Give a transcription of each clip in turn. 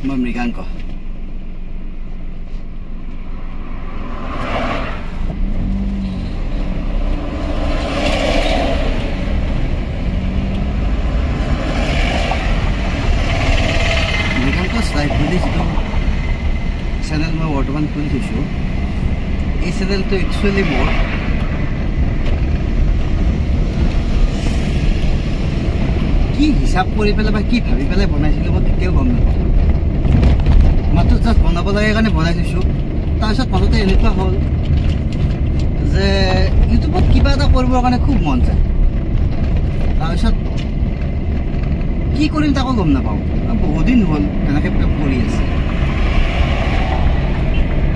মই মৃগাংক। লাইভ বুলি যিটো চেনেল মই বৰ্তমান খুলি থৈছোঁ, এই চেনেলটো একচুৱেলি মোৰ কি হিচাপ কৰি পেলাই বা কি ভাবি পেলাই বনাইছিলোঁ মই তেতিয়াও গম নাপাওঁ। মাত্ৰ জাষ্ট বনাব লাগে কাৰণে বনাই থৈছোঁ। তাৰপিছত মাজতে এনেকুৱা হ'ল যে ইউটিউবত কিবা এটা কৰিবৰ কাৰণে খুব মন যায়। তাৰপিছত কি কৰিম তাকো গম নাপাওঁ। বহুত দিন হ'ল এনেকৈ কৰি আছে।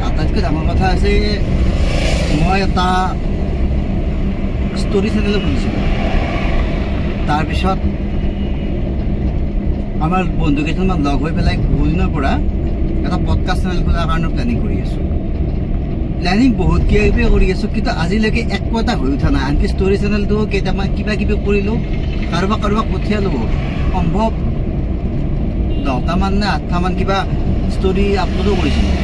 আটাইতকৈ ডাঙৰ কথা হৈছে মই এটা ষ্টৰি চেনেলো খুলিছিলোঁ। তাৰপিছত আমাৰ বন্ধু কেইজনমান লগ হৈ পেলাই বহুদিনৰ পৰা এটা পডকাষ্ট চেনেল খোলাৰ কাৰণে প্লেনিং কৰি আছোঁ। প্লেনিং বহুত কিবা কৰি আছোঁ, কিন্তু আজিলৈকে একো এটা হৈ উঠা নাই। আনকি ষ্টৰি চেনেলটো কেইটামান কিবা কিবি কৰিলোঁ, কাৰোবাক পঠিয়ালোঁ। সম্ভৱ 10টামান নে 8টামান কিবা ষ্টৰি আপলোডো কৰিছিলোঁ।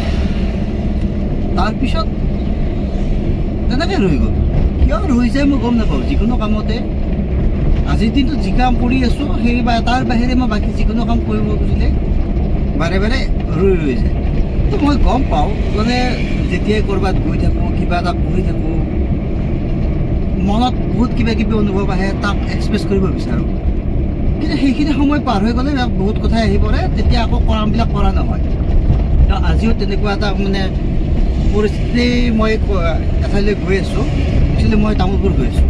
তাৰপিছত তেনেকৈ ৰৈ গ'ল। কিয় ৰৈ যায় মই গম নাপাওঁ। যিকোনো কামতে আজিৰ দিনটো যি কাম কৰি আছোঁ সেই তাৰ বাহিৰে মই বাকী যিকোনো কাম কৰিব খুজিলে বাৰে বাৰে ৰৈ যায়। তো মই গম পাওঁ মানে যেতিয়াই ক'ৰবাত গৈ থাকোঁ, কিবা এটা কৰি থাকোঁ, মনত বহুত কিবা কিবি অনুভৱ আহে, তাক এক্সপ্ৰেছ কৰিব বিচাৰোঁ। কিন্তু সেইখিনি সময় পাৰ হৈ গ'লে বহুত কথাই আহি পৰে, তেতিয়া আকৌ কামবিলাক কৰা নহয়। আজিও তেনেকুৱা এটা মানে পৰিস্থিতি। মই এঠাইলৈ গৈ আছোঁ, একচুৱেলি মই তামোলপুৰ গৈ আছোঁ।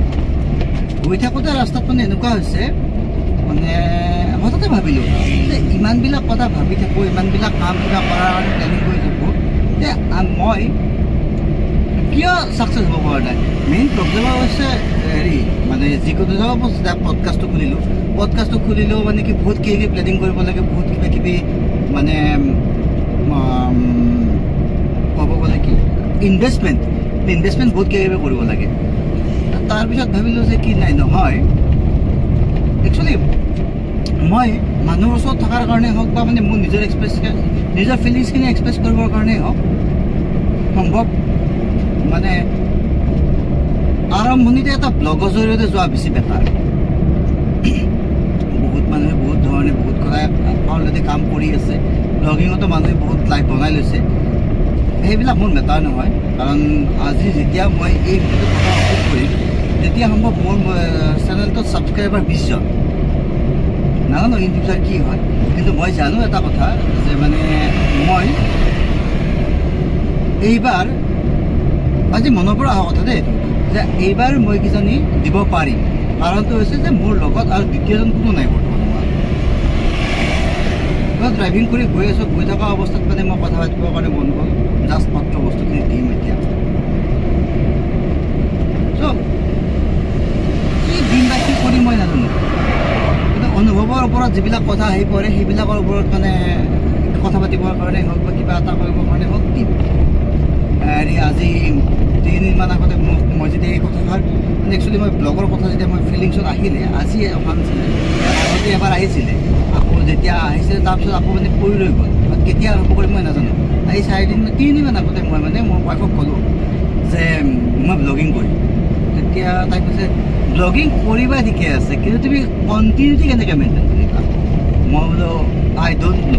গৈ থাকোঁতে ৰাস্তাত মানে এনেকুৱা হৈছে, মানে হঠাতে ভাবিলোঁ যে ইমানবিলাক কথা ভাবি থাকোঁ, ইমানবিলাক কাম কিবা কৰাৰ কাৰণে প্লেনিং কৰি থাকোঁ, যে মই কিয় ছাকচেছ হ'ব পৰা নাই। মেইন প্ৰব্লেম হৈছে হেৰি, মানে যিকোনো পডকাষ্টটো খুলিলেও মানে কি বহুত কিবা প্লেনিং কৰিব লাগে, বহুত কিবা কিবি মানে ক'ব গ'লে কি ইনভেষ্টমেণ্ট বহুত কিবা কৰিব লাগে। তাৰপিছত ভাবিলোঁ যে কি নাই নহয়, একচুৱেলি মই মানুহৰ ওচৰত থকাৰ কাৰণে হওক বা মানে মোৰ নিজৰ ফিলিংছখিনি এক্সপ্ৰেছ কৰিবৰ কাৰণেই হওক, সম্ভৱ মানে আৰম্ভণিতে এটা ব্লগৰ জৰিয়তে যোৱা বেছি বেটাৰ। বহুত মানুহে বহুত ধৰণে বহুত কথা অলৰেডি কাম কৰি আছে। ব্লগিঙতো মানুহে বহুত লাইভ বনাই লৈছে। সেইবিলাক মোৰ মেটাৰ নহয়, কাৰণ আজি যেতিয়া মই এই ভিডিঅ'টো কথা আপলোড কৰিম তেতিয়া সম্ভৱ মোৰ চেনেলটোত ছাবস্ক্ৰাইবাৰ 20জন। নাজানো ইন ফিউচাৰ কি হয়, কিন্তু মই জানো এটা কথা যে মানে মই এইবাৰ আজি মনৰ পৰা অহা কথা দেই, যে এইবাৰ মই কিজানি দিব পাৰিম। কাৰণটো হৈছে যে মোৰ লগত আৰু দ্বিতীয়জন কোনো নাই বৰ্তমান। মই ড্ৰাইভিং কৰি গৈ আছোঁ, গৈ থকা অৱস্থাত মানে মই কথা পাতিবৰ কাৰণে মন গ'ল। জাষ্ট মাত্ৰ বস্তুখিনি দিম এতিয়া। চ' কি দিম বা কি কৰিম মই নাজানো, কিন্তু অনুভৱৰ ওপৰত যিবিলাক কথা আহি পৰে সেইবিলাকৰ ওপৰত মানে কথা পাতিবৰ কাৰণে হওক বা কিবা এটা কৰিবৰ কাৰণে হওক দিম। হেৰি আজি 3 দিনমান আগতে মই যেতিয়া এই কথাষাৰ মানে একচুৱেলি মই ব্লগৰ কথা যেতিয়া মই ফিলিংছত আহিলে, আজি অহা নাছিলে, আগতে এবাৰ আহিছিলে, আকৌ যেতিয়া আহিছিলে তাৰপিছত আকৌ মানে পৰি ৰৈ গ'ল। কেতিয়া আৰম্ভ কৰিম মই নাজানো। এই 3 দিনমান আগতে মই মানে মোৰ ৱাইফক ক'লোঁ যে মই ব্লগিং কৰিম। তেতিয়া তাই কৈছে ব্লগিং কৰিবা ঠিকে আছে, কিন্তু তুমি কণ্টিনিউটি কেনেকৈ মেইনটেইন কৰিবা? মই বোলো আই ডোণ্ট ন'।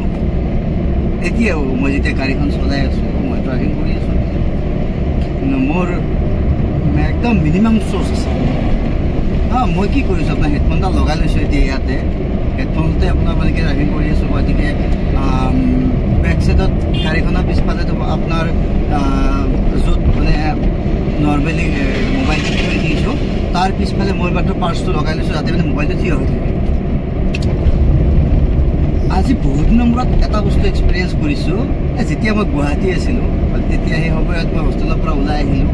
এতিয়াও মই যেতিয়া গাড়ীখন চলাই আছোঁ, মই ড্ৰাইভিং কৰি আছোঁ, মোৰ একদম মিনিমাম চ'ৰ্চ আছে। মই কি কৰিছোঁ, আপোনাৰ হেডফোনডাল লগাই লৈছোঁ এতিয়া ইয়াতে। হেডফোনতে আপোনাৰ মানে কি ড্ৰাইভিং কৰি আছোঁ। গতিকে বেক চাইডত গাড়ীখনৰ পিছফালে আপোনাৰ য'ত মানে নৰ্মেলি মোবাইলটো থৈ দিছোঁ, তাৰ পিছফালে মই মাত্ৰ পাৰ্চটো লগাই লৈছোঁ, যাতে মানে মোবাইলটো থিয় হৈ থাকে। আজি বহুত দিনৰ মূৰত এটা বস্তু এক্সপিৰিয়েঞ্চ কৰিছোঁ। যেতিয়া মই গুৱাহাটী আছিলোঁ, তেতিয়া সেই সময়ত মই হোষ্টেলৰ পৰা ওলাই আহিলোঁ।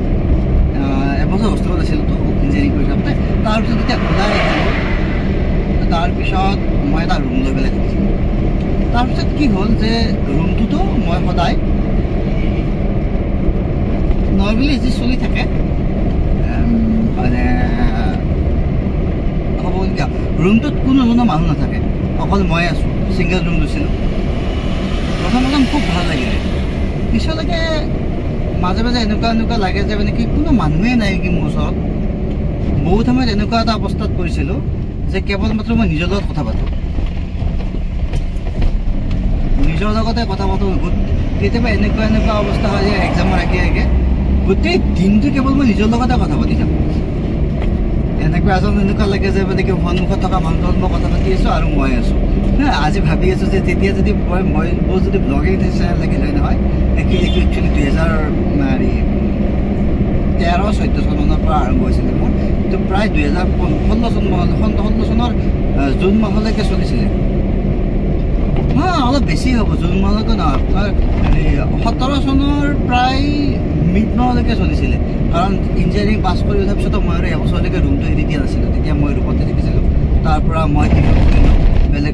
এবছৰ হোষ্টেলত আছিলোঁ তো ইঞ্জিনিয়াৰিং কৰি থাকোঁতে। তাৰপিছত যেতিয়া ওলাই আহিলোঁ, তাৰপিছত মই এটা ৰুম লৈ পেলাই থাকিছিলোঁ। তাৰপিছত কি হ'ল যে ৰুমটোতো মই সদায় নৰ্মেলি যি চলি থাকে মানে হ'বলগীয়া ৰুমটোত কোনো ধৰণৰ মানুহ নাথাকে, অকল মই আছোঁ। ছিংগল ৰুম লৈছিলোঁ। প্ৰথম খুব ভাল লাগিলে পিছলৈকে মাজে মাজে এনেকুৱা লাগে যে মানে কি কোনো মানুহেই নাই কি মোৰ ওচৰত বহুত সময়ত এনেকুৱা এটা অৱস্থাত পৰিছিলোঁ যে কেৱল মাত্ৰ মই নিজৰ লগত কথা পাতোঁ নিজৰ লগতে কথা পাতোঁ কেতিয়াবা এনেকুৱা অৱস্থা হয় যে এক্সামৰ আগে গোটেই দিনটো কেৱল মই নিজৰ লগতে কথা পাতি থাকোঁ এনেকুৱা লাগে যে মানে কি সন্মুখত থকা মানুহৰ মই কথা পাতি আছোঁ আৰু মই আছোঁ আজি ভাবি আছোঁ যে তেতিয়া যদি মই যদি ব্লগিং চেনেল লাগিল হয় নহয় এইটো একচুৱেলি 2013-14 চনৰ পৰা আৰম্ভ হৈছিলে মোৰ এইটো প্ৰায় 2016 চনৰ জুন মাহলৈকে চলিছিলে অলপ বেছি হ'ব জুন মাহলৈকে নহয় আপোনাৰ 17 চনৰ প্ৰায় মিড মাহলৈকে চলিছিলে কাৰণ ইঞ্জিনিয়াৰিং পাছ কৰি উঠাৰ পিছতো মই আৰু এবছৰলৈকে ৰুমটো এৰি দিয়া নাছিলোঁ তেতিয়া মই ৰুমতে থাকিছিলোঁ তাৰ পৰা মই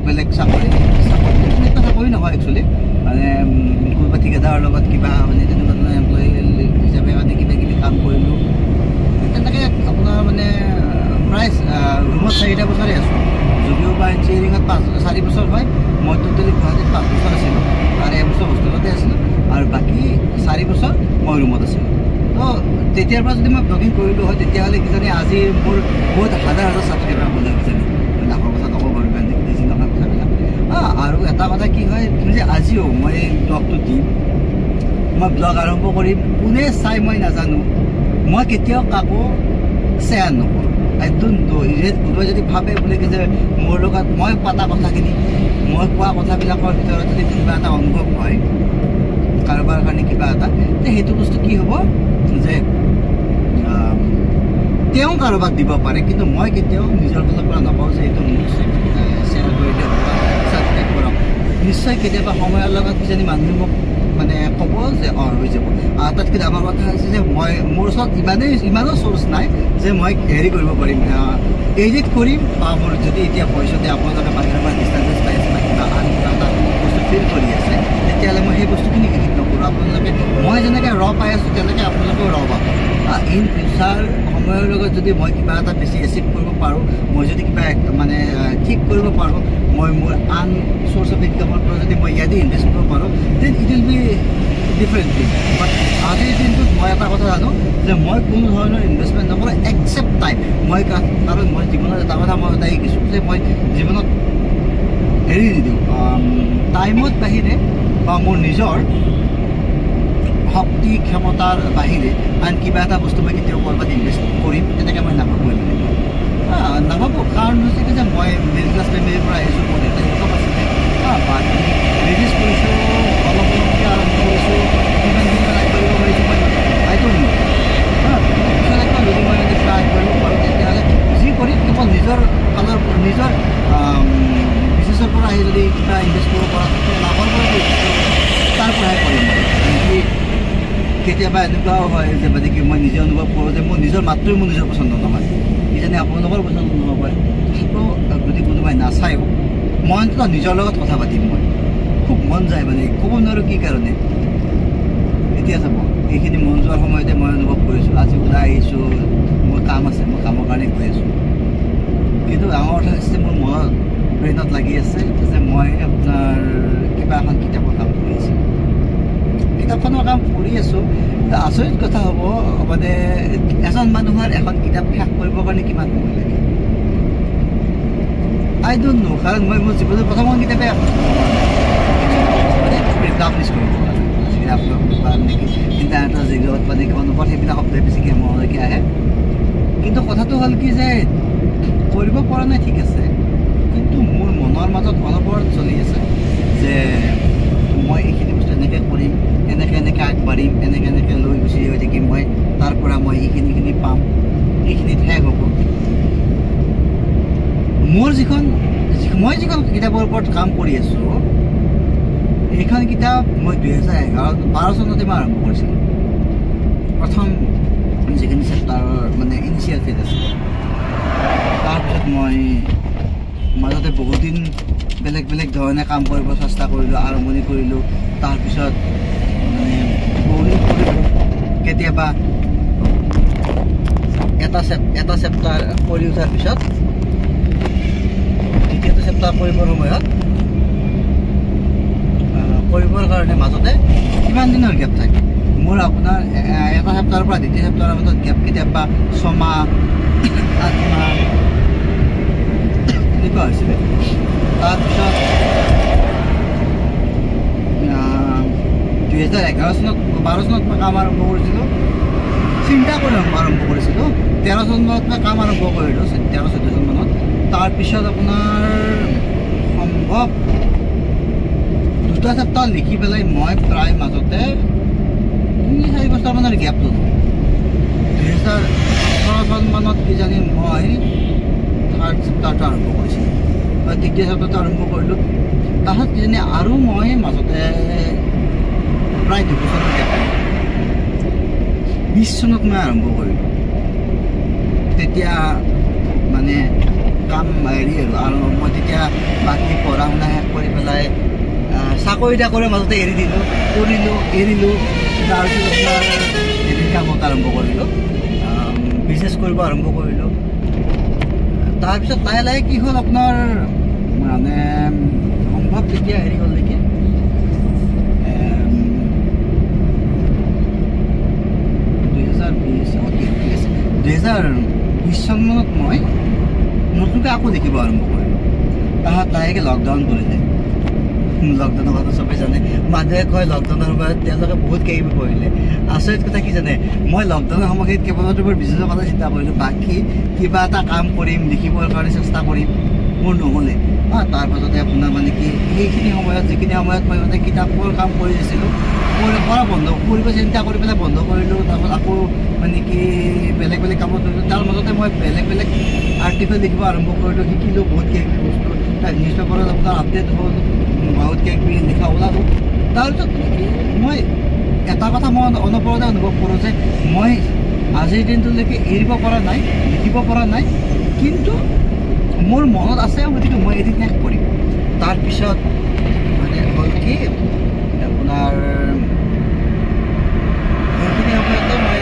বেলেগ চাকৰি নহয় একচুৱেলি মানে কোনোবা ঠিকাদাৰৰ লগত কিবা মানে তেনেকুৱা ধৰণৰ এমপ্লয়ী হিচাপে মানে কিবা কাম কৰিলোঁ তেনেকৈ আপোনাৰ মানে প্ৰায় ৰুমত 4টা বছৰে আছোঁ যদিও বা ইঞ্জিনিয়াৰিঙত 4 বছৰ হয় মই টোটেলি গুৱাহাটীত 5 বছৰ আছিলোঁ আৰু এবছৰ হোষ্টেলতে আছিলোঁ আৰু বাকী 4 বছৰ মই ৰুমত আছিলোঁ তো তেতিয়াৰ পৰা যদি মই ব্লগিং কৰিলোঁ হয় তেতিয়াহ'লে কিজানি আজি মোৰ বহুত হাজাৰ ছাবস্ক্ৰাইবাৰ হ'লে কিজানি ডাঙৰ কথা নক'ব বাৰু বেছি নহয় কথাবিলাক আৰু এটা কথা কি হয় যে আজিও মই ব্লগটো দিম মই ব্লগ আৰম্ভ কৰিম কোনে চাই মই নাজানো মই কেতিয়াও কাকো শ্বেয়াৰ নকৰোঁ আই ডোণ্ট নো কোনোবাই যদি ভাবে বোলে কি যে মোৰ লগত মই পতা কথাখিনি মই কোৱা কথাবিলাকৰ ভিতৰত যদি কিবা এটা অনুভৱ হয় কাৰোবাৰ কাৰণে কিবা এটা তে সেইটো বস্তু কি হ'ব যে তেওঁ কাৰোবাক দিব পাৰে কিন্তু মই কেতিয়াও নিজৰ ফালৰ পৰা নকওঁ যে এইটো মোক শ্বেয়াৰ কৰি দিয়ক বা ছাবস্ক্ৰাইব কৰক নিশ্চয় কেতিয়াবা সময়ৰ লগত কিজানি মানুহে মোক মানে ক'ব যে হৈ যাব আটাইতকৈ ডাঙৰ কথা হৈছে যে মই মোৰ ওচৰত ইমানো চ'ৰ্চ নাই যে মই হেৰি কৰিব পাৰিম এডিট কৰিম বা মোৰ যদি এতিয়া ভইচতে আপোনালোকে বাহিৰৰ পৰা ডিষ্টাৰ্বেঞ্চ পাই আছে বা কিবা আন কিবা এটা বস্তু ফিল কৰি আছে তেতিয়াহ'লে মই সেই বস্তুখিনি এডিট নকৰোঁ আপোনালোকে মই যেনেকৈ পাই আছোঁ তেনেকৈ আপোনালোকেও পাব ইন ফিউচাৰ সময়ৰ লগত যদি মই কিবা এটা বেছি এচিভ কৰিব পাৰোঁ মই যদি কিবা মানে ঠিক কৰিব পাৰোঁ মই মোৰ আন চ'ৰ্চ অফ ইনকামৰ পৰা যদি মই ইয়াতে ইনভেষ্ট কৰিব পাৰোঁ then it will be different thing but আজিৰ দিনটোত মই এটা কথা জানো যে মই কোনো ধৰণৰ ইনভেষ্টমেণ্ট নকৰোঁ একচেপ্ট টাইম মই কাৰণ মই জীৱনত এটা কথা মই সদায় শিকিছোঁ যে মই জীৱনত হেৰি নিদিওঁ টাইমত বাহিৰে বা মোৰ নিজৰ শক্তি ক্ষমতাৰ বাহিৰে আন কিবা এটা বস্তু মই কেতিয়াও ক'ৰবাত ইনভেষ্ট কৰিম তেনেকৈ মই নাভাবোঁ নাভাবোঁ কাৰণ হৈছে কি যে মই মিডল ক্লাছ ফেমিলিৰ পৰা আহিছোঁ মোৰ দেউতা ইনকাম আছিলে বাকী বিজনেছ কৰিছোঁ অলপকৈ আৰম্ভ কৰিছোঁ কিমানখিনি আগবাঢ়িব পাৰিছোঁ মই আইটো পিছলৈকে যদি মই কিবা আগবাঢ়িব পাৰোঁ তেতিয়াহ'লে যি কৰিম কেৱল নিজৰ ফালৰ নিজৰ বিজনেছৰ পৰা আহি যদি কিবা ইনভেষ্ট কৰিব পৰা লাভৰ পৰা তাৰ পৰাই কৰিম কেতিয়াবা এনেকুৱাও হয় যে মানে কি মই নিজে অনুভৱ কৰোঁ যে মোৰ নিজৰ মাতটোৱে মোৰ নিজৰ পচন্দ নহয় কিজানি আপোনালোকৰ পচন্দ নহ'ব পাৰে যদি কোনোবাই নাচায়ো মই অন্তত নিজৰ লগত কথা পাতিম মই খুব মন যায় মানে ক'ব নোৱাৰোঁ কি কাৰণে এতিয়া চাব এইখিনি মন যোৱাৰ সময়তে মই অনুভৱ কৰিছোঁ আজি ওলাই আহিছোঁ মোৰ কাম আছে মই কামৰ কাৰণে গৈ আছোঁ কিন্তু ডাঙৰ কথা হৈছে মোৰ মনত ব্ৰেইনত লাগি আছে যে মই আপোনাৰ কিবা এখন কিতাপৰ কাম কৰি আছোঁ কিতাপখনৰ কাম কৰি আছোঁ আচৰিত কথা হ'ব মানে এজন মানুহৰ এখন কিতাপ শেষ কৰিবৰ কাৰণে কিমান সময় লাগে আই ডোণ্ট নো কাৰণ মই মোৰ জীৱনৰ প্ৰথমখন কিতাপে মানে পাব্লিছ কৰিব পৰা নাই আজিকালি আপোনালোকৰ নেকি ইণ্টাৰনেটৰ জৰিয়ত মানে অনুপাত সেইবিলাক শব্দ বেছিকৈ মনলৈকে আহে কিন্তু কথাটো হ'ল কি যে কৰিব পৰা নাই ঠিক আছে কিন্তু মোৰ মনৰ মাজত অলপত চলি আছে যে মই এইখিনি বস্তু এনেকৈ কৰিম এনেকৈ আগবাঢ়িম এনেকৈ লৈ গুচি গৈ থাকিম মই তাৰ পৰা মই এইখিনি পাম এইখিনিত শেষ হ'ব মই যিখন কিতাপৰ ওপৰত কাম কৰি আছোঁ এইখন কিতাপ মই 2012 চনতে মই আৰম্ভ কৰিছিলোঁ প্ৰথম যিখিনি চেপ্টাৰৰ মানে ইনিচিয়েল ফেজ আছিলে তাৰপিছত মই মাজতে বহুদিন বেলেগ ধৰণে কাম কৰিব চেষ্টা কৰিলোঁ আৰম্ভণি কৰিলোঁ তাৰপিছত মানে বহুদিন কৰিলোঁ কেতিয়াবা এটা চেপ্টাৰ কৰি উঠাৰ পিছত দ্বিতীয়টো চেপ্টাৰ কৰিবৰ সময়ত কৰিবৰ কাৰণে মাজতে কিমান দিনৰ গেপ থাকে মোৰ আপোনাৰ এটা সপ্তাহৰ পৰা দ্বিতীয় সপ্তাহৰ মাজত গেপ কেতিয়াবা 6 মাহ 8 মাহ এনেকুৱা হৈছিলে তাৰপিছত 2011 চনত 12 চনত মই কাম আৰম্ভ কৰিছিলোঁ চিন্তা কৰি আৰম্ভ কৰিছিলোঁ 13 চনত মই কাম আৰম্ভ কৰিলোঁ 13-14 চন মানত তাৰপিছত আপোনাৰ সম্ভৱ 2 সপ্তাহ লিখি পেলাই মই প্ৰায় মাজতে 3-4 বছৰমানৰ গেপ ল'লোঁ 2018 চন মানত কিজানি মই থাৰ্ড চেপ্টাৰটো আৰম্ভ কৰিছিলোঁ বা তৃতীয় চেপ্টাৰটো আৰম্ভ কৰিলোঁ তাৰপিছত কিজানি আৰু মই মাজতে প্ৰায় 2 বছৰৰ গেপ 20 চনত মই আৰম্ভ কৰিলোঁ তেতিয়া মানে কাম হেৰি আৰু মই তেতিয়া বাকী পঢ়া শুনা শেষ কৰি পেলাই চাকৰি কৰি মাজতে এৰি দিলোঁ এৰিলোঁ তাৰপিছত আপোনাৰ হেৰিৰ কামত আৰম্ভ কৰিলোঁ বিজনেছ কৰিব আৰম্ভ কৰিলোঁ তাৰপিছত লাহে লাহে কি হ'ল আপোনাৰ মানে সম্ভৱ তেতিয়া হেৰি হ'ল নেকি 2020 চন মানত মই নতুনকৈ আকৌ দেখিব আৰম্ভ কৰিলোঁ তাহাত লাহেকৈ লকডাউন কৰিলে লকডাউনৰ কথা চবেই জানে মানুহে কয় লকডাউনৰ সময়ত তেওঁলোকে বহুত কিবা কৰিলে আচৰিত কথা কি জানে মই লকডাউনৰ সময়খিনিত কেৱল তোমাৰ বিজনেছৰ কথা চিন্তা কৰিলোঁ বাকী কিবা এটা কাম কৰিম লিখিবৰ কাৰণে চেষ্টা কৰিম মোৰ নহ'লে তাৰপাছতে আপোনাৰ মানে কি সেইখিনি সময়ত যিখিনি সময়ত মই মানে কিতাপৰ কাম কৰি আছিলোঁ কৰা বন্ধ কৰিব চিন্তা কৰি পেলাই বন্ধ কৰিলোঁ তাৰপাছত আকৌ মানে কি বেলেগ বেলেগ কামত ধৰিলোঁ তাৰ মাজতে মই বেলেগ আৰ্টিকেল লিখিব আৰম্ভ কৰিলোঁ শিকিলোঁ বহুত কিবা কিবি বস্তু তাৰ নিউজ পেপাৰত আপোনাৰ আপডেট হ'ল বহুত কিবা কিবি লিখা ওলালোঁ তাৰপিছত মই এটা কথা মই অনবৰতে অনুভৱ কৰোঁ যে মই আজিৰ দিনটোলৈকে এৰিব পৰা নাই লিখিব পৰা নাই কিন্তু মোৰ মনত আছে গতিকে মই এদিন শেষ কৰিম তাৰপিছত মানে হ'ল কি আপোনাৰ সেইখিনি সময়তে মই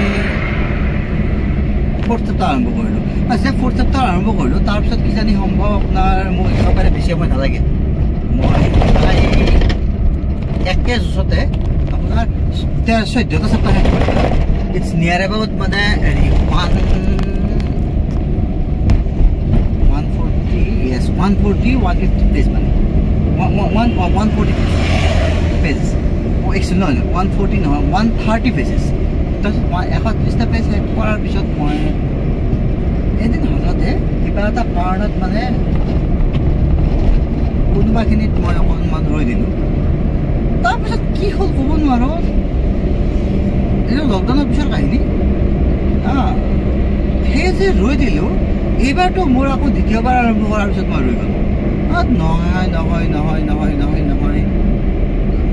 4th চেপ্টাৰ আৰম্ভ কৰিলোঁ যেতিয়া 4th চেপ্টাৰ আৰম্ভ কৰিলোঁ তাৰপিছত কিজানি সম্ভৱ আপোনাৰ মোক একেবাৰে বেছি সময় নালাগে মই প্ৰায় একে জোচতে আপোনাৰ 14টা চেপ্টাৰ শেষ কৰিলোঁ ইটছ নিয়াৰ এবাউট মানে হেৰি 140-150 পেজ মানে 140 পেজেছ একচুৱেলি নহয় 140 নহয় 130 পেজেছ তাৰপিছত মই 130টা পেজ শেষ কৰাৰ পিছত মই এদিন হঠাতে কিবা এটা কাৰণত মানে কোনোবাখিনিত মই অকণমান ৰৈ দিলোঁ তাৰপিছত কি হ'ল ক'ব নোৱাৰোঁ এইটো লকডাউনৰ পিছৰ কাহিনী সেই যে ৰৈ দিলোঁ এইবাৰতো মোৰ আকৌ দ্বিতীয়বাৰ আৰম্ভ কৰাৰ পিছত মই ৰৈ গ'লোঁ নহয়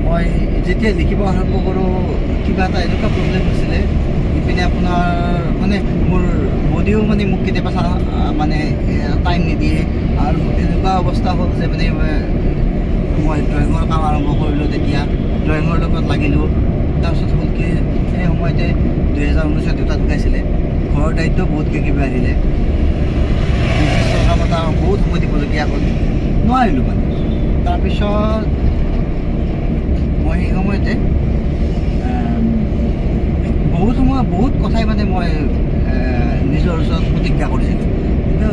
মই যেতিয়া লিখিব আৰম্ভ কৰোঁ কিবা এটা এনেকুৱা প্ৰব্লেম হৈছিলে ইপিনে আপোনাৰ মানে মোৰ বডিও মানে মোক কেতিয়াবা মানে টাইম নিদিয়ে আৰু এনেকুৱা অৱস্থা হ'ল যে মানে মই ড্ৰয়িঙৰ কাম আৰম্ভ কৰিলোঁ তেতিয়া ড্ৰয়িঙৰ লগত লাগিলোঁ তাৰপিছত হ'ল কি সেই সময়তে 2019 দেউতা ঢুকাইছিলে ঘৰৰ দায়িত্ব বহুত কিবা আহিলে বিজনেছৰ কাম এটা বহুত সময় দিবলগীয়া হ'ল নোৱাৰিলোঁ মানে তাৰপিছত মই সেই সময়তে বহুত কথাই মানে মই নিজৰ ওচৰত প্ৰতিজ্ঞা কৰিছিলোঁ কিন্তু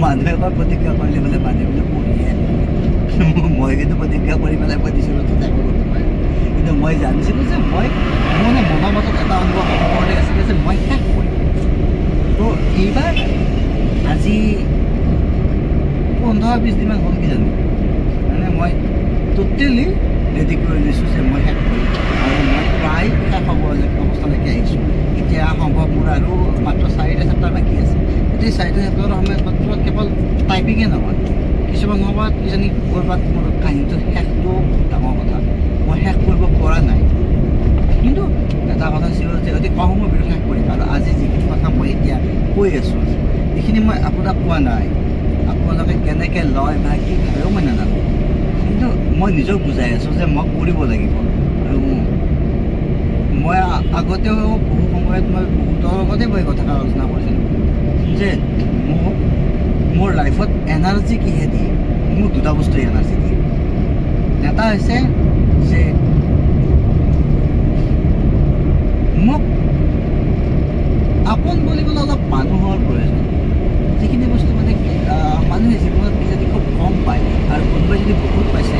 মানুহে কয় প্ৰতিজ্ঞা কৰিলে বোলে মানুহে বোলে পঢ়িয়ে মই কিন্তু প্ৰতিজ্ঞা কৰি পেলাই মই দিছিলোঁ তেতিয়া কৰিব পাৰে কিন্তু মই জানিছিলোঁ যে মই মানে মনৰ মাজত এটা অনুভৱ কৰোঁতে আছিলে যে মই শেষ কৰিম তো এইবাৰ আজি 15-20 দিনমান হ'ল কি জানো মানে মই টোটেলি ৰেডি কৰি লৈছোঁ যে মই শেষ কৰিম আৰু মই প্ৰায় শেষ হ'ব অৱস্থালৈকে আহিছোঁ এতিয়া সম্ভৱ মোৰ আৰু মাত্ৰ 4টা চেপ্টাৰ বাকী আছে এই 4টা চেপ্টাৰৰ সময়ত মাত্ৰ কেৱল টাইপিঙে নহয় কিছুমান সময়ত কিজানি ক'ৰবাত মোৰ কাহিনীটো শেষটো ডাঙৰ কথা মই শেষ কৰিব পৰা নাই কিন্তু এটা কথা চিয়ৰ যে অতি কম সময়ৰ ভিতৰত শেষ কৰিম আৰু আজি যিখিনি কথা মই এতিয়া কৈ আছোঁ এইখিনি মই আপোনাক কোৱা নাই আপোনালোকে কেনেকৈ লয় বা কি ভাবেও মই নাজানো কিন্তু মই নিজক বুজাই আছোঁ যে মই কৰিব লাগিব আৰু মই আগতেও বহু সময়ত মই বহুতৰ লগতে মই কথা আলোচনা কৰিছিলোঁ যে মোক মোৰ লাইফত এনাৰ্জি কিহে দিয়ে মোক 2টা বস্তুৱে এনাৰ্জি দিয়ে এটা হৈছে যে মোক আপোন বুলিবলৈ অলপ মানুহৰ প্ৰয়োজন। যিখিনি বস্তু মানে মানুহে জীৱনত যদি খুব কম পায় আৰু কোনোবাই যদি বহুত পাইছে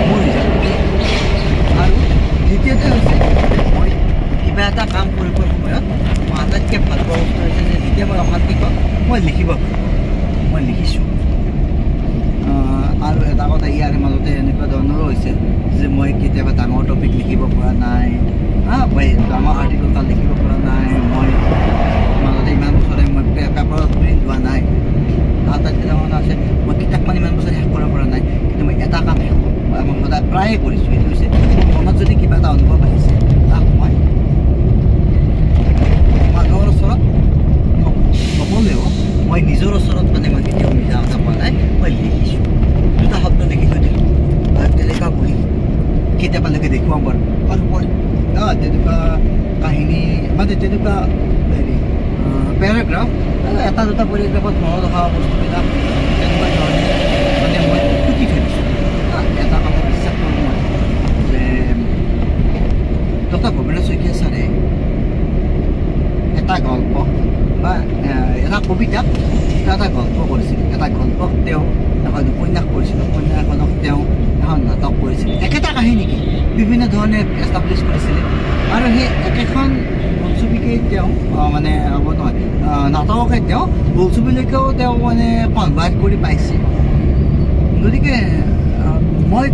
মোৰ হিচাপে। আৰু দ্বিতীয়তে হৈছে মই কিবা এটা কাম কৰিবৰ সময়ত মই আটাইতকৈ ভাল পোৱা বস্তু হৈছে যে যেতিয়া মই অশান্তি পাওঁ মই লিখিব পাৰোঁ, মই লিখিছোঁ। আৰু এটা কথা ইয়াৰ মাজতে এনেকুৱা ধৰণৰো হৈছে যে মই কেতিয়াবা ডাঙৰ টপিক লিখিব পৰা নাই, ডাঙৰ আৰ্টিকল এটা লিখিব পৰা নাই, মই মাজতে ইমান বছৰে মই পেপাৰত প্ৰিণ্ট হোৱা নাই। আটাইতকৈ ডাঙৰ কথা হৈছে মই কিতাপখন ইমান বছৰ শেষ কৰিব পৰা নাই, কিন্তু মই এটা কাম শেষ মই সদায় প্ৰায়ে কৰিছোঁ। সেইটো হৈছে মোৰ মনত যদি কিবা এটা অনুভৱ আহিছে তাক মই মানুহৰ ওচৰত নক'লেও মই নিজৰ ওচৰত মানে মই কেতিয়াও মিছা কথা পোৱা নাই, মই লিখিছোঁ। দুটা শব্দ লিখি থৈ দিলোঁ আৰু তেনেকুৱা বহি কেতিয়াবালৈকে দেখুৱাম বাৰু। আৰু মই তেনেকুৱা কাহিনী মানে তেনেকুৱা হেৰি পেৰাগ্ৰাফ এটা দুটা পেৰাগ্ৰাফত মনত অহা বস্তুবিলাক তেনেকুৱা ধৰণে মানে মই টুকি থৈ দিছোঁ। এটা কথা বিশ্বাস কৰোঁ মই যে ডক্টৰ ভৱেন্দ্ৰ শইকীয়া ছাৰে এটা গল্প বা এটা কবিতা এটা গল্প কৰিছিল, এটা গল্পক তেওঁ এখন উপন্যাস কৰিছিল, উপন্যাসখনক তেওঁ এখন নাটক কৰিছিল। একেটা কাহিনীকে বিভিন্ন ধৰণে এষ্টাব্লিছ কৰিছিলে আৰু সেই একেখন বোলছবিকেই তেওঁ মানে হ'ব নহয় নাটককে তেওঁ বোলছবিলৈকেও তেওঁ মানে কনভাৰ্ট কৰি পাইছে। গতিকে মই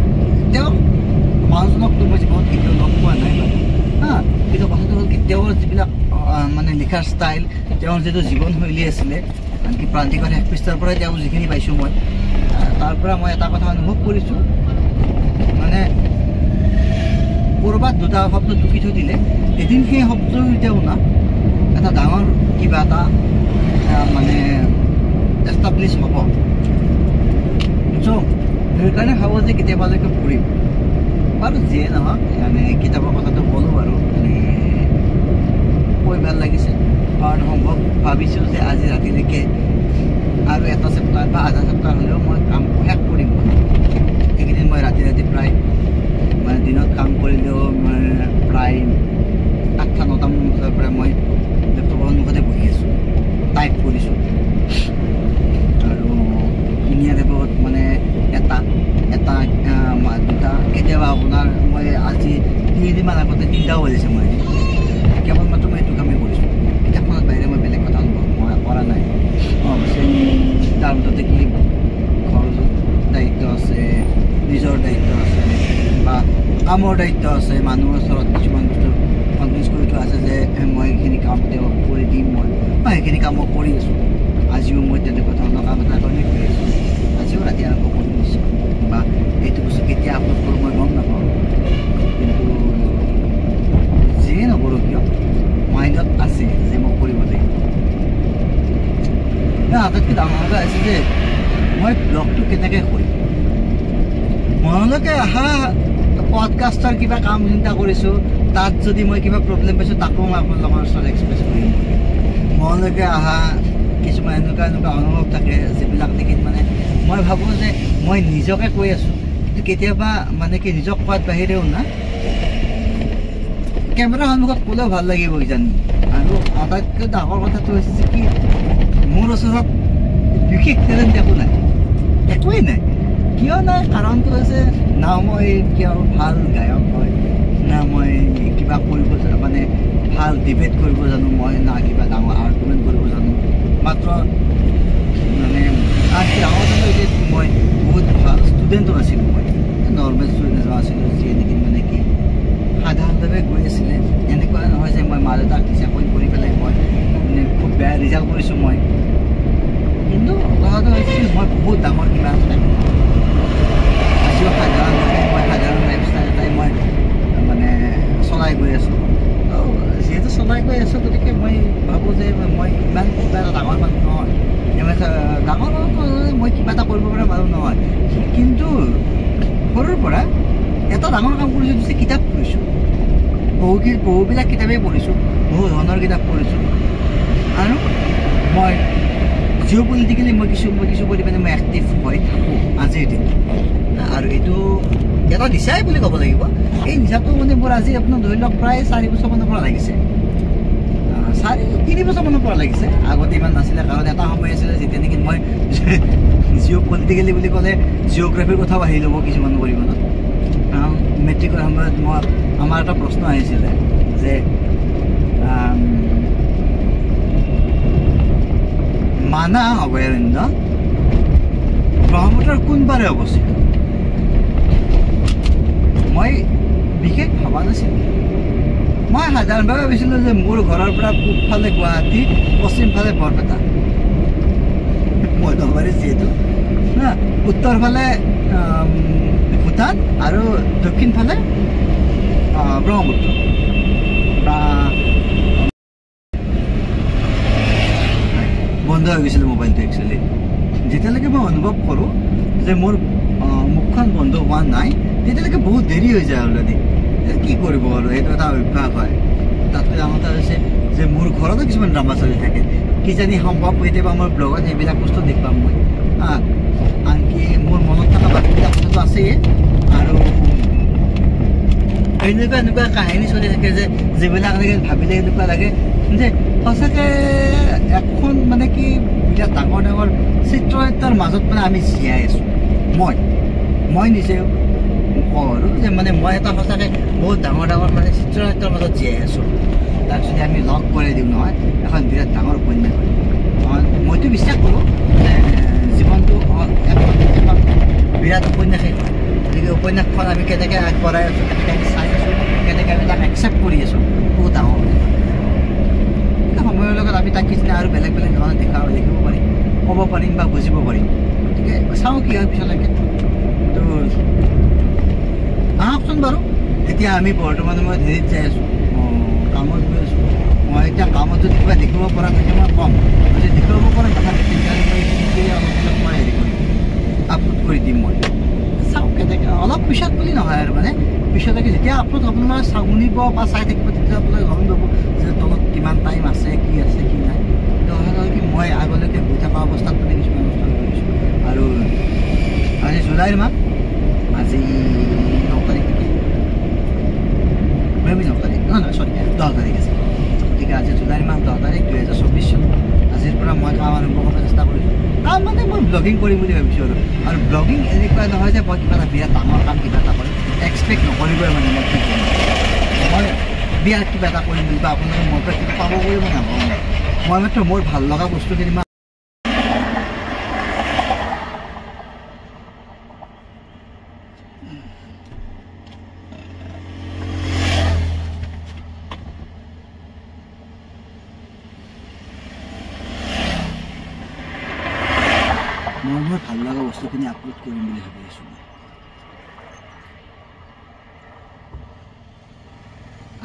তেওঁ মানুহজনকতো মই জীৱনত কেতিয়াও লগ পোৱা নাই বাৰু কিন্তু কথাটো হ'ল কি তেওঁৰ যিবিলাক মানে লিখাৰ ষ্টাইল, তেওঁৰ যিটো জীৱনশৈলী আছিলে, আনকি প্ৰান্তিকৰ শেষ পৃষ্ঠাৰ পৰাই তেওঁ যিখিনি পাইছোঁ মই তাৰ পৰা মই এটা কথা অনুভৱ কৰিছোঁ মানে ক'ৰবাত দুটা শব্দ টুকি থৈ দিলে এদিন সেই শব্দৰ তেওঁ না এটা ডাঙৰ কিবা এটা মানে এষ্টাব্লিছ হ'ব। চ' সেইকাৰণে ভাবোঁ যে কেতিয়াবালৈকে পঢ়িম বাৰু, যিয়ে নহওক মানে কিতাপৰ কথাটো ক'লোঁ বাৰু, মানে কৈ ভাল লাগিছে। কাৰণ সম্ভৱ ভাবিছোঁ যে আজি ৰাতিলৈকে আৰু এটা চেপ্টাৰ বা আধা চেপ্টাৰ হ'লেও মই কাম শেষ কৰিম। এইকেইদিন মই ৰাতি ৰাতি প্ৰায় মানে দিনত কাম কৰিলেও মই প্ৰায় 8-9টা মান বজাৰ পৰা মই লেপটপৰ সন্মুখতে বহি আছোঁ, টাইপ কৰিছোঁ। আৰু ধুনীয়াকৈ বহুত মানে এটা দুটা কেতিয়াবা আপোনাৰ মই আজি 3দিনমান আগতে 3টাও বাজিছে মই কেৱল মাত্ৰ মই এইটো কামেই কৰিছোঁ। কিতাপখনৰ বাহিৰে মই বেলেগ কথা অনুভৱ কৰা নাই। অৱশ্যে তাৰ ভিতৰতে কি খৰচৰ দায়িত্ব আছে, নিজৰ দায়িত্ব আছে বা কামৰ দায়িত্ব আছে, মানুহৰ ওচৰত কিছুমান বস্তু কনভিন্স কৰি থোৱা আছে যে মই এইখিনি কাম তেওঁক কৰি দিম, মই সেইখিনি কাম মই কৰি আছোঁ। আজিও মই তেনেকুৱা ধৰণৰ কাম এটা কাৰণে কৰি আছোঁ, আজিও ৰাতি আৰম্ভ কৰি দিছোঁ বা এইটো বস্তু কেতিয়া আপলোড কৰোঁ মই গম নাপাওঁ। কিন্তু যিয়ে নকৰোঁ কিয় মাইণ্ডত আছে যে মই কৰিব লাগিব। আটাইতকৈ ডাঙৰ কথা হৈছে যে মই ব্লগটো কেনেকৈ কৰিম। মনলৈকে অহা পডকাষ্টৰ কিবা কাম চিন্তা কৰিছোঁ, তাত যদি মই কিবা প্ৰব্লেম পাইছোঁ তাকো মই আপোনালোকৰ ওচৰত এক্সপ্ৰেছ কৰিম। মনলৈকে অহা কিছুমান এনেকুৱা অনুভৱ থাকে যিবিলাক নেকি মানে মই ভাবোঁ যে মই নিজকে কৈ আছোঁ, কেতিয়াবা মানে কি নিজক কোৱাত বাহিৰেও না কেমেৰাৰ সন্মুখত ক'লেও ভাল লাগিব কিজানি। আৰু আটাইতকৈ ডাঙৰ কথাটো হৈছে কি মোৰ ওচৰত বিশেষ টেলেণ্ট একো নাই, একোৱেই নাই। কিয় নাই কাৰণটো হৈছে না মই কিয় ভাল গায়ক হয়, না মই কিবা কৰিব মানে ভাল ডিবেট কৰিব জানো, মই না কিবা ডাঙৰ আৰ্গুমেণ্ট কৰিব জানো। মাত্ৰ মানে ডাঙৰ কথা হৈছে মই বহুত ভাল ষ্টুডেণ্টো নাছিলোঁ, মই নৰ্মেল ষ্টুডেণ্ট এজন আছিলোঁ যিয়ে নেকি মানে কি সাধাৰণভাৱে গৈ আছিলে। এনেকুৱা নহয় যে মই মা দেউতাক ডিচাপইণ্ট কৰি পেলাই মই মানে খুব বেয়া ৰিজাল্ট কৰিছোঁ মই। কিন্তু কথাটো হৈছে মই বহুত ডাঙৰ কিবা এটা আজিও সাধাৰণভাৱে মই সাধাৰণ লাইফষ্টাইল এটাই মই মানে চলাই গৈ আছোঁ। যিহেতু চলাই গৈ আছোঁ গতিকে মই ভাবোঁ যে মই ইমান কিবা এটা ডাঙৰ মানুহ নহয়, ডাঙৰ মানুহ মই কিবা এটা কৰিব পৰা মানুহ নহয়। কিন্তু সৰুৰ পৰা এটা ডাঙৰ কাম কৰিছোঁ যে কিতাপ পঢ়িছোঁ, বহুবিলাক কিতাপেই পঢ়িছোঁ, বহু ধৰণৰ কিতাপ পঢ়িছোঁ। আৰু মই জিঅ' পলিটিকেলি মই কিছু পৰিমাণে মই এক্টিভ হৈ থাকোঁ আজিৰ দিনত। আৰু এইটো এটা নিচাই বুলি ক'ব লাগিব। এই নিচাটো মানে মোৰ আজি আপোনাৰ ধৰি লওক প্ৰায় 4 বছৰমানৰ পৰা লাগিছে, 3 বছৰমানৰ পৰা লাগিছে। আগতে ইমান নাছিলে, কাৰণ এটা সময় আছিলে যেতিয়া নেকি মই জিঅ' পলিটিকেলি বুলি ক'লে জিঅ'গ্ৰাফিৰ কথাও আহি ল'ব কিছুমান পৰিমাণত। মেট্ৰিকৰ সময়ত আমাৰ এটা প্ৰশ্ন আহিছিলে যে মানাহ অভয়াৰণ্য ব্ৰহ্মপুত্ৰৰ কোনবাৰে অৱস্থিত? মই বিশেষ ভবা নাছিলোঁ। মই সাধাৰণভাৱে ভাবিছিলোঁ যে মোৰ ঘৰৰ পৰা পূবফালে গুৱাহাটী, পশ্চিমফালে বৰপেটা, মই নলবাৰী যিহেতু, উত্তৰফালে ভূটান আৰু দক্ষিণফালে ব্ৰহ্মপুত্ৰ। বন্ধ হৈ গৈছিলে মোবাইলটো একচুৱেলি। যেতিয়ালৈকে মই অনুভৱ কৰোঁ যে মোৰ মুখখন বন্ধ হোৱা নাই, তেতিয়ালৈকে বহুত দেৰি হৈ যায় অলৰেডি। কি কৰিব আৰু, সেইটো এটা অভ্যাস হয়। তাতকৈ ডাঙৰ কথা হৈছে যে মোৰ ঘৰতো কিছুমান ড্ৰামা চলি থাকে। কিজানি সম্ভৱ কেতিয়াবা মোৰ ব্লগত সেইবিলাক বস্তু দেখুৱাম মই। আনকি মোৰ মনত থকা বাকীবিলাক কথাটো আছেই, আৰু এনেকুৱা কাহিনী চলি থাকে যে যিবিলাক এনেকৈ ভাবিলে এনেকুৱা লাগে যে সঁচাকৈ এখন মানে কি বিৰাট ডাঙৰ চিত্ৰনাট্যৰ মাজত মানে আমি জীয়াই আছোঁ। মই নিজেও কওঁ আৰু যে মানে মই এটা সঁচাকৈ বহুত ডাঙৰ মানে চিত্ৰনাট্যৰ মাজত জীয়াই আছোঁ। তাক যদি আমি লগ কৰি দিওঁ নহয়, এখন বিৰাট ডাঙৰ উপন্যাস হয়। মইতো বিশ্বাস কৰোঁ যে জীৱনটো এখন বিৰাট উপন্যাসেই হয়। গতিকে উপন্যাসখন আমি কেনেকৈ আগবঢ়াই আছোঁ, কেনেকৈ আমি চাই আছোঁ, কেনেকৈ আমি তাক একচেপ্ট কৰি আছোঁ, বহুত ডাঙৰ কথা। সময়ৰ লগত আমি তাক কিছুমান আৰু বেলেগ ধৰণে দেখিব পাৰিম, ক'ব পাৰিম বা বুজিব পাৰিম। গতিকে চাওঁ কি হয় পিছলৈকে। তো আহকচোন বাৰু। এতিয়া আমি বৰ্তমান সময়ত হেৰিত যাই আছোঁ, কামত গৈ আছোঁ। মই এতিয়া কামত যদি কিবা দেখিব পৰা থাকে মই কম, যদি দেখিব পৰা নাথাকে তেতিয়াহ'লে মই হেৰি কৰিম, আপলোড কৰি দিম। মই চাওঁ কেনেকৈ, অলপ পিছত বুলি নহয় আৰু মানে পিছলৈকে যেতিয়া আপলোড আপোনালোকে শুনিব বা চাই থাকিব, তেতিয়া আপোনালোকে গম পাব যে তলত কিমান টাইম আছে, কি আছে কি নাই। কি মই আগলৈকে গৈ থকা অৱস্থাত মানে কিছুমান অনুষ্ঠান কৰিছোঁ। আৰু আজি জুলাইৰ মাহ, আজি 9 তাৰিখ নেকি, 9 তাৰিখ, নহয় চৰি 10 তাৰিখ আছে। গতিকে আজি জুলাইৰ মাহ 10 তাৰিখ 2024 চন। আজিৰ পৰা মই কাম আৰম্ভ কৰিব চেষ্টা কৰিছোঁ। কাম মানে মই ব্লগিং কৰিম বুলি ভাবিছোঁ। আৰু ব্লগিং এনেকুৱা নহয় যে মই কিবা এটা বিৰাট ডাঙৰ কাম কিবা এটা কৰিম, এক্সপেক্ট নকৰিবই মানে মই কি কৰিম। মই বিৰাট কিবা এটা কৰিম বুলি বা আপোনালোকে মোৰ পৰা কিবা পাব বুলি মই নাভাবোঁ। মই মাত্ৰ মোৰ ভাল লগা বস্তুখিনি ভাল লগা বস্তুখিনি আপলোড কৰিম বুলি ভাবি আছোঁ।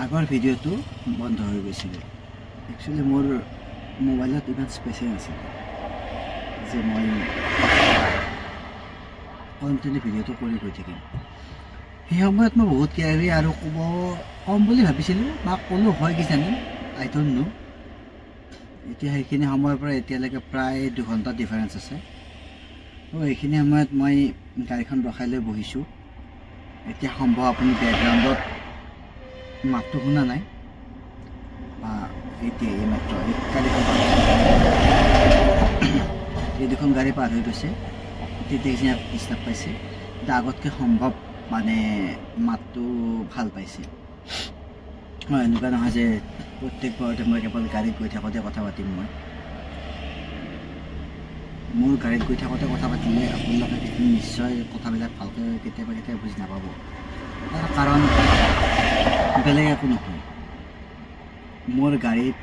আগৰ ভিডিঅ'টো বন্ধ হৈ গৈছিলে। একচুৱেলি মোৰ মোবাইলত ইমান স্পেচে নাছিলে যে মই কণ্টিনিউ ভিডিঅ'টো কৰি গৈ থাকিম। সেই সময়ত মই বহুত কিবা আৰু ক'ম বুলি ভাবিছিলোঁ বা ক'লোঁ হয় কিজানি, আই ডণ্ট নো। এতিয়া সেইখিনি সময়ৰ পৰা এতিয়ালৈকে প্ৰায় 2 ঘণ্টা ডিফাৰেঞ্চ আছে। এইখিনি সময়ত মই গাড়ীখন ৰখাই লৈ বহিছোঁ। এতিয়া সম্ভৱ আপুনি বেকগ্ৰাউণ্ডত মাতটো শুনা নাই, বা এতিয়া এই মাত্ৰ এই দুখন গাড়ী পাৰ হৈ গৈছে, তেতিয়া ডিষ্টাৰ্ব পাইছে। এতিয়া আগতকৈ সম্ভৱ মানে মাতটো ভাল পাইছে। এনেকুৱা নহয় যে প্ৰত্যেকবাৰতে মই কেৱল গাড়ীত গৈ থাকোঁতে কথা পাতিম। মোৰ গাড়ীত গৈ থাকোঁতে কথা পাতিলে আপোনালোকে নিশ্চয় কথাবিলাক ভালকৈ কেতিয়াবা বুজি নাপাব। তাৰ কাৰণ বেলেগ একো নহয়। মোৰ গাড়ীত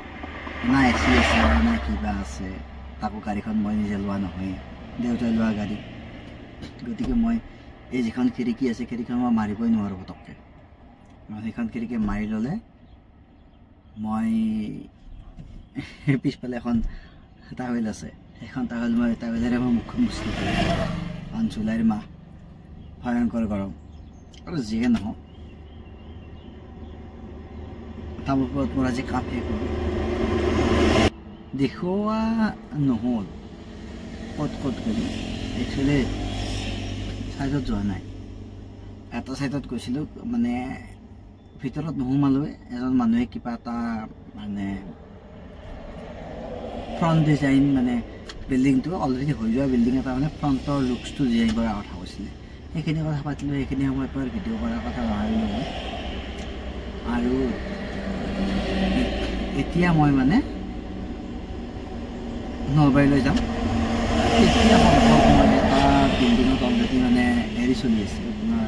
না AC আছে না কিবা আছে, তাকো গাড়ীখন মই নিজে লোৱা নহয়, দেউতাই লোৱা গাড়ী। গতিকে মই এই যিখন খিৰিকী আছে, খিৰিকীখন মই মাৰিবই নোৱাৰোঁ পটককৈ। সেইখন খিৰিকী মাৰি ল'লে মই পিছফালে এখন টাৱেল আছে, সেইখন টাৱেলেৰে মই মুখখন মুচি দিলোঁ। কাৰণ জুলাইৰ মাহ, ভয়ংকৰ গৰম। আৰু যিয়ে নহওক, তাৰ ওপৰত মোৰ আজি কাম শেষ হ'ল। দেখুওৱা নহ'ল ক'ত গ'লোঁ একচুৱেলি চাইডত যোৱা নাই এটা চাইডত গৈছিলোঁ মানে ভিতৰত নোসোমালোৱে এজন মানুহে কিবা এটা মানে ফ্ৰণ্ট ডিজাইন মানে বিল্ডিংটো অলৰেডি হৈ যোৱা বিল্ডিং এটা মানে ফ্ৰণ্টৰ লুকছটো ডিজাইন কৰাৰ কথা কৈছিলে সেইখিনি কথা পাতিলোঁ সেইখিনি সময়ৰ পৰা ভিডিঅ' কৰাৰ কথা ভাবিলোঁ মই আৰু এতিয়া মই মানে নলবাৰীলৈ যাম এতিয়া সম্ভৱ মই এটা বিল্ডিঙত অলৰেডি মানে হেৰি চলি আছে আপোনাৰ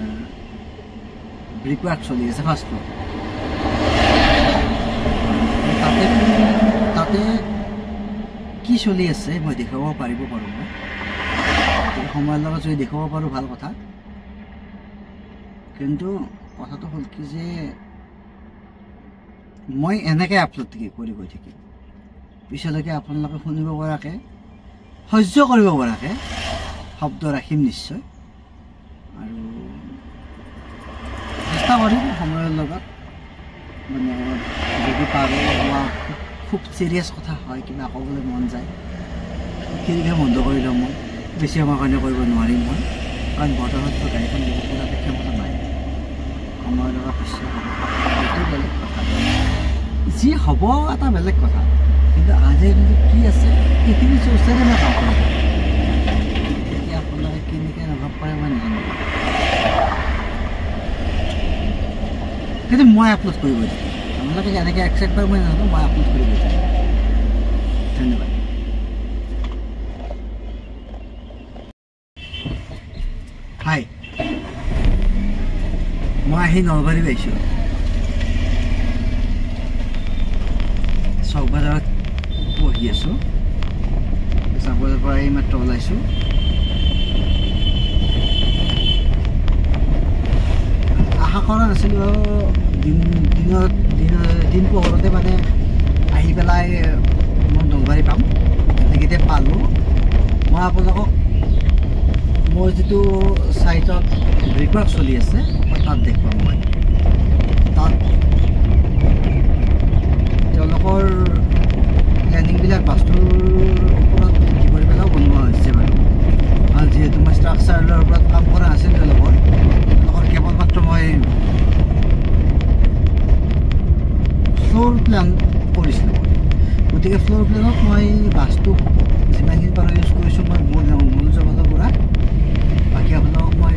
ব্ৰিকৱাৰ্ক চলি আছে ফাৰ্ষ্ট ফ্ল'ৰ তাতে কি চলি আছে মই দেখুৱাব পাৰোঁ মই সময়ৰ লগত যদি দেখুৱাব পাৰোঁ ভাল কথা কিন্তু কথাটো হ'ল কি যে মই এনেকৈ আপলোড কৰি গৈ থাকিম পিছলৈকে আপোনালোকে শুনিব পৰাকৈ সহ্য কৰিব পৰাকৈ শব্দ ৰাখিম নিশ্চয় আৰু চেষ্টা কৰিম সময়ৰ লগত মানে যদি পাৰোঁ বা খুব চিৰিয়াছ কথা হয় কিবা ক'বলৈ মন যায় খিৰিকী বন্ধ কৰি ল'ম মই বেছি সময়ৰ কাৰণে কৰিব নোৱাৰিম মই কাৰণ বৰ্তমানতো গাড়ীখন দিব পৰাকৈ ক্ষমতা নাই সময়ৰ লগত নিশ্চয় হ'ব সেইটো বেলেগ কথা যি হ'ব এটা বেলেগ কথা কিন্তু আজি কিন্তু কি আছে সেইখিনি চৰ্চাৰে মই কাম কৰিব এতিয়া আপোনালোকে কেনেকৈ অনুভৱ কৰে মই নাজানো কিন্তু মই আপলোড কৰিব থাকিম আপোনালোকে কেনেকৈ একচেপ্ট কৰে মই নাজানো মই আপলোড কৰিব থাকিম ধন্যবাদ হাই মই আহি নলবাৰী পাইছোঁ চক বজাৰত বহি আছোঁ চক বজাৰৰ পৰা এই মাত্ৰ ওলাইছোঁ আশা কৰা নাছিলোঁ দিন পোহৰতে মানে আহি পেলাই মই নলবাৰী পাম গতিকে পালোঁ মই আপোনালোকক মোৰ যিটো চাইটত ব্ৰিকৱাৰ্ক চলি আছে মই তাত দেখুৱাম মই তাত তেওঁলোকৰ প্লেনিংবিলাক বাস্তুৰ ওপৰত ভিত্তি কৰি পেলাইও বনোৱা হৈছে বাৰু আৰু যিহেতু মই ষ্ট্ৰাকচাৰৰ ওপৰত কাম কৰা আছিল তেওঁলোকৰ কেৱল মাত্ৰ মই ফ্ল'ৰ প্লেন কৰিছিলোঁ গতিকে ফ্ল'ৰ প্লেনত মই বাস্তু যিমানখিনি পাৰোঁ ইউজ কৰিছোঁ মই মূল জগতৰ পৰা বাকী আপোনালোকক মই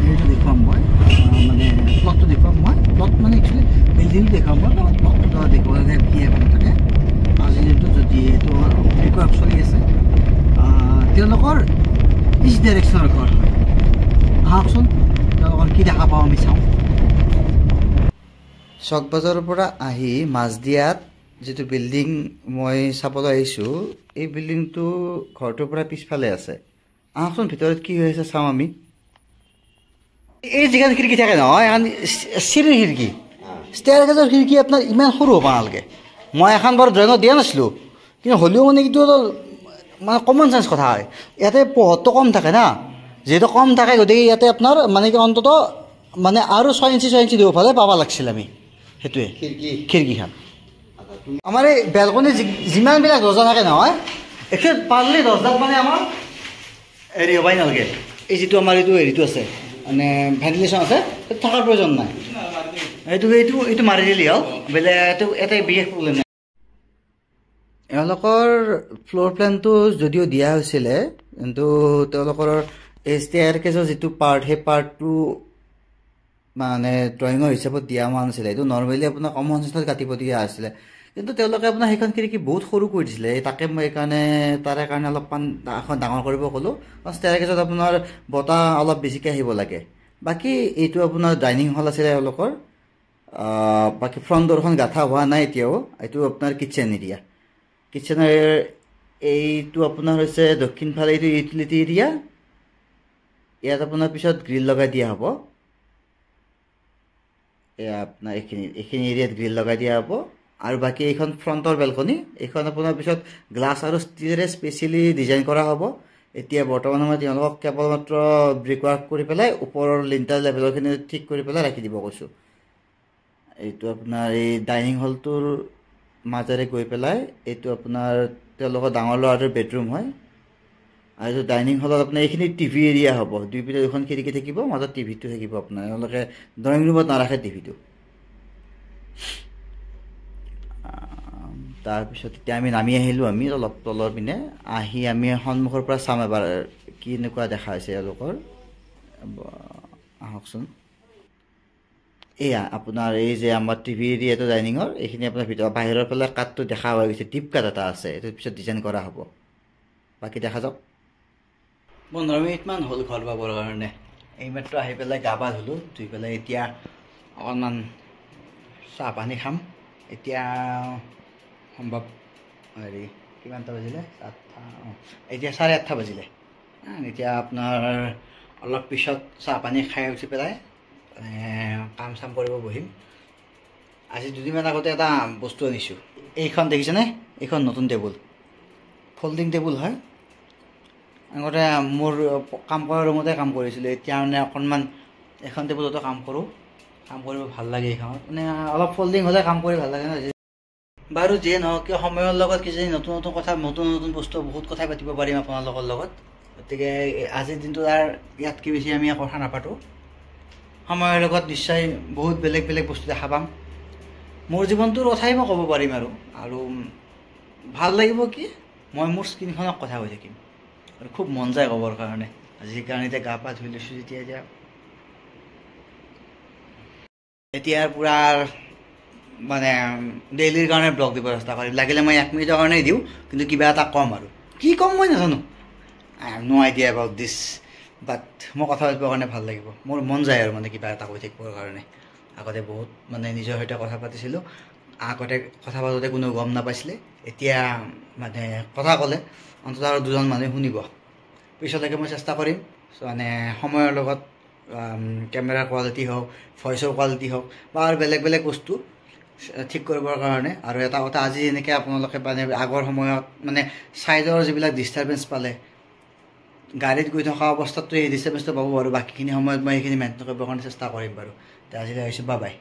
হেৰিটো দেখুৱাম মই মানে প্লটটো দেখুৱাম মই প্লট মানে একচুৱেলি বিল্ডিংটো দেখুৱাম মই কাৰণ প্লটটো দেখুৱালে কি এখন থাকে আজি যিহেতু যদি এইটো ব্ৰিকৱাৰ্ক চলি আছে তেওঁলোকৰ ইষ্ট ডাইৰেকশ্যনৰ ঘৰ হয় আহকচোন তেওঁলোকৰ কি দেখা পাওঁ আমি চাওঁ চক বজাৰৰ পৰা আহি মাজদিয়াত যিটো বিল্ডিং মই চাবলৈ আহিছোঁ এই বিল্ডিংটো ঘৰটোৰ পৰা পিছফালে আছে আহকচোন ভিতৰত কি হৈ আছে চাওঁ আমি এই যিখন খিৰিকী থাকে নহয় এখন চিৰিৰ খিৰিকী ষ্টেয়াৰ গেজৰ খিৰিকী আপোনাৰ ইমান সৰু হ'ব নালাগে মই এখন বাৰু ড্ৰয়িঙত দিয়া নাছিলোঁ কিন্তু হ'লেও মানে কিন্তু মানে কমন চেঞ্চ কথা হয় ইয়াতে পোহৰটো কম থাকে না যিহেতু কম থাকে গতিকে ইয়াতে আপোনাৰ মানে কি অন্ততঃ মানে আৰু 6 ইঞ্চি দিব ফালে পাব লাগিছিল আমি সেইটোৱে খিৰিকীখন আমাৰ এই বেলকনি যিমানবিলাক দৰ্জা থাকে নহয় একে পাৰলি দৰ্জাত মানে আমাৰ হেৰি হ'বাই নালাগে এই যিটো আমাৰ এইটো হেৰিটো আছে মানে ভেণ্টিলেশ্যন আছে সেইটো থকাৰ প্ৰয়োজন নাই এইটো মাৰি দিলি হ'ল বেলেগ এইটো এটাই বিশেষ প্ৰব্লেম নাই এওঁলোকৰ ফ্ল'ৰ প্লেনটো যদিও দিয়া হৈছিলে কিন্তু তেওঁলোকৰ এই ষ্টেয়াৰ কেজৰ যিটো পাৰ্ট সেই পাৰ্টটো মানে ড্ৰয়িঙৰ হিচাপত দিয়া হোৱা নাছিলে এইটো নৰ্মেলি আপোনাৰ কমন চেঞ্চত কাটিব দিয়া আছিলে কিন্তু তেওঁলোকে আপোনাৰ সেইখন খিৰিকী বহুত সৰু কৰি দিছিলে তাকে মই তাৰে কাৰণে অলপমান এখন ডাঙৰ কৰিব ক'লোঁ কাৰণ ষ্টেয়াৰ কেজত আপোনাৰ বতাহ অলপ বেছিকৈ আহিব লাগে বাকী এইটো আপোনাৰ ডাইনিং হল আছিলে এওঁলোকৰ বাকী ফ্ৰণ্ট ডোৰখন গাঁঠা হোৱা নাই এতিয়াও এইটো আপোনাৰ কিটচেন এৰিয়া কিটচেনৰ এইটো আপোনাৰ হৈছে দক্ষিণ ফালে এইটো ইউটিলিটি এৰিয়া ইয়াত আপোনাৰ পিছত গ্ৰিল লগাই দিয়া হ'ব এয়া আপোনাৰ এইখিনি এৰিয়াত গ্ৰিল লগাই দিয়া হ'ব আৰু বাকী এইখন ফ্ৰণ্টৰ বেলকনি এইখন আপোনাৰ পিছত গ্লাছ আৰু ষ্টিলেৰে স্পেচিয়েলি ডিজাইন কৰা হ'ব এতিয়া বৰ্তমান সময়ত তেওঁলোকক কেৱল মাত্ৰ ব্ৰিকৱাৰ্ক কৰি পেলাই ওপৰৰ লিণ্টাৰ লেভেলৰখিনি ঠিক কৰি পেলাই ৰাখি দিব কৈছোঁ এইটো আপোনাৰ এই ডাইনিং হলটোৰ মাজেৰে গৈ পেলাই এইটো আপোনাৰ তেওঁলোকৰ ডাঙৰ ল'ৰাটোৰ বেডৰুম হয় আৰু ডাইনিং হলত আপোনাৰ এইখিনি টিভি এৰিয়া হ'ব, দুই পিনে দুখন খিৰিকী থাকিব, মাজত টিভিটো থাকিব। আপোনাৰ তেওঁলোকে ড্ৰয়িং ৰুমত নাৰাখে টিভিটো। তাৰপিছত এতিয়া আমি নামি আহিলোঁ, আমি অলপ তলৰ পিনে আহি আমি সন্মুখৰ পৰা চাম এবাৰ কি এনেকুৱা দেখা হৈছে এওঁলোকৰ। আহকচোন, এয়া আপোনাৰ এই যে আমাৰ টিভি এৰিয়াটো ডাইনিঙৰ, এইখিনি আপোনাৰ ভিতৰত বাহিৰৰ ফালে কাঠটো দেখা হৈ গৈছে, টিপ কাঠ এটা আছে, এইটো পিছত ডিজাইন কৰা হ'ব। বাকী দেখা যাওক। 15 মিনিটমান হ'ল ঘৰ পাবৰ কাৰণে। এইমাত্ৰ আহি পেলাই গা পা ধুলোঁ, ধুই পেলাই এতিয়া অকণমান চাহ পানী খাম। এতিয়া সম্ভৱ হেৰি কিমানটা বাজিলে, 8টা, এতিয়া 8:30 বাজিলে। এতিয়া আপোনাৰ অলপ পিছত চাহ পানী খাই উঠি পেলাই কাম চাম কৰিব বহিম। আজি দুদিনমান আগতে এটা বস্তু আনিছোঁ, এইখন দেখিছেনে? এইখন নতুন টেবুল, ফল্ডিং টেবুল হয়। আগতে মোৰ কাম কৰা ৰুমতে কাম কৰিছিলোঁ, এতিয়া মানে অকণমান এখন টেবুলতো কাম কৰোঁ, কাম কৰিব ভাল লাগে। এইখনত মানে অলপ ফল্ডিং হ'লে কাম কৰি ভাল লাগে ন। বাৰু যিয়ে নহওক কিয়, সময়ৰ লগত কিজানি নতুন নতুন কথা, নতুন নতুন বস্তু বহুত কথাই পাতিব পাৰিম আপোনালোকৰ লগত। গতিকে আজিৰ দিনটো আৰু ইয়াতকৈ বেছি আমি কথা নাপাতোঁ। সময়ৰ লগত নিশ্চয় বহুত বেলেগ বেলেগ বস্তু দেখা পাম। মোৰ জীৱনটোৰ কথাই মই ক'ব পাৰিম আৰু ভাল লাগিব কি, মই মোৰ স্ক্ৰীণখনক কথা কৈ থাকিম আৰু খুব মন যায় ক'বৰ কাৰণে। আজি সেইকাৰণে এতিয়া গা পা ধুই লৈছোঁ যেতিয়া এতিয়া পূৰা মানে ডেইলিৰ কাৰণে ব্লগ দিব চেষ্টা কৰিম। লাগিলে মই 1 মিনিটৰ কাৰণেই দিওঁ, কিন্তু কিবা এটা ক'ম। আৰু কি ক'ম মই নাজানো, I have no idea about this, but মই কথা পাতিবৰ কাৰণে ভাল লাগিব, মোৰ মন যায় আৰু মানে কিবা এটা কৈ থাকিবৰ কাৰণে। আগতে বহুত মানে নিজৰ সৈতে কথা পাতিছিলোঁ, আগতে কথা পাতোঁতে কোনো গম নাপাইছিলে, এতিয়া মানে কথা ক'লে অন্ততঃ আৰু 2জন মানুহে শুনিব। পিছলৈকে মই চেষ্টা কৰিম মানে সময়ৰ লগত কেমেৰাৰ কোৱালিটি হওক, ভইচৰ কোৱালিটি হওক, বা আৰু বেলেগ বেলেগ বস্তু ঠিক কৰিবৰ কাৰণে। আৰু এটা কথা, আজি এনেকৈ আপোনালোকে মানে আগৰ সময়ত মানে ছাইডৰ যিবিলাক ডিষ্টাৰ্বেঞ্চ পালে, গাড়ীত গৈ থকা অৱস্থাততো এই ডিষ্টাৰ্বেঞ্চটো পাব বাৰু, বাকীখিনি সময়ত মই সেইখিনি মেইনটেইন কৰিবৰ কাৰণে চেষ্টা কৰিম বাৰু। আজিলৈ আহিছোঁ, বাই বাই।